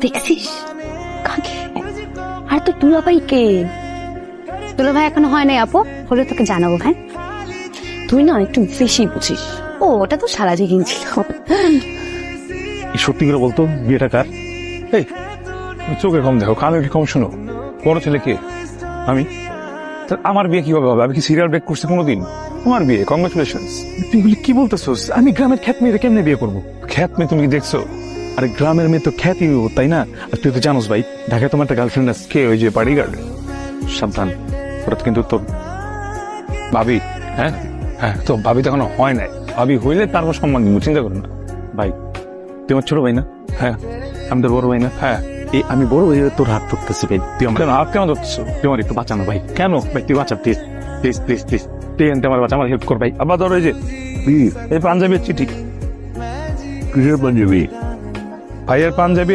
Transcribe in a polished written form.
দেখছিস কাকে? আর তো দুলাভাই কে? দুলাভাই এখনো হয় নাই আপু, হলে তোকে জানাবো। হ্যাঁ তুই না একটু বেশি বুঝিস। ও ওটা তো সারা জীবন ছিল। সত্যি করে বলতো বিয়েটা কার? এই তুমি চোখে কম দেখো, কানে কি কম শোনো। বড় ছেলে কে? আমি। আমার বিয়ে কিভাবে হবে? আমি কি সিরিয়াল ব্রেক করছি কোনোদিন? তোমার বিয়ে, কংগ্রাচুলেশনস। তুই এগুলি কি বলতেছোস? আমি গ্রামের খ্যাত মেয়েরে কেমনে বিয়ে করবো? খ্যাত মেয়ে তুমি কি দেখছো? আরে গ্রামের মেয়ে তো খ্যাতই, তাই না? আর তুই তো জানোস ভাই, ঢাকায় তোমার একটা গার্লফ্রেন্ড আছে। কে? ওই যে বাড়ি গার্ড। সাবধান, ওটা কিন্তু তোর ভাবি। হ্যাঁ হ্যাঁ, তো ভাবি তো এখনো হয় নাই। ভাবি হইলে তারপর সম্মান দিব, চিন্তা করো না। ভাই তুই আমার ছোট ভাই না? হ্যাঁ। আমি তোর বড় ভাই না? হ্যাঁ। এই আমি বড় ভাই, তোর হাত ধরতেছি ভাই। তুই আমার হাত কেন ধরতেছো? তুই আমার একটু বাঁচানো ভাই। কেন ভাই? তুই বাঁচা প্লিজ প্লিজ প্লিজ প্লিজ। তুই এনতে আমার বাঁচা, আমার হেল্প কর ভাই। আবার ধরো এই যে এই পাঞ্জাবির চিঠি। কিসের পাঞ্জাবি? ভাইয়ের পাঞ্জাবি।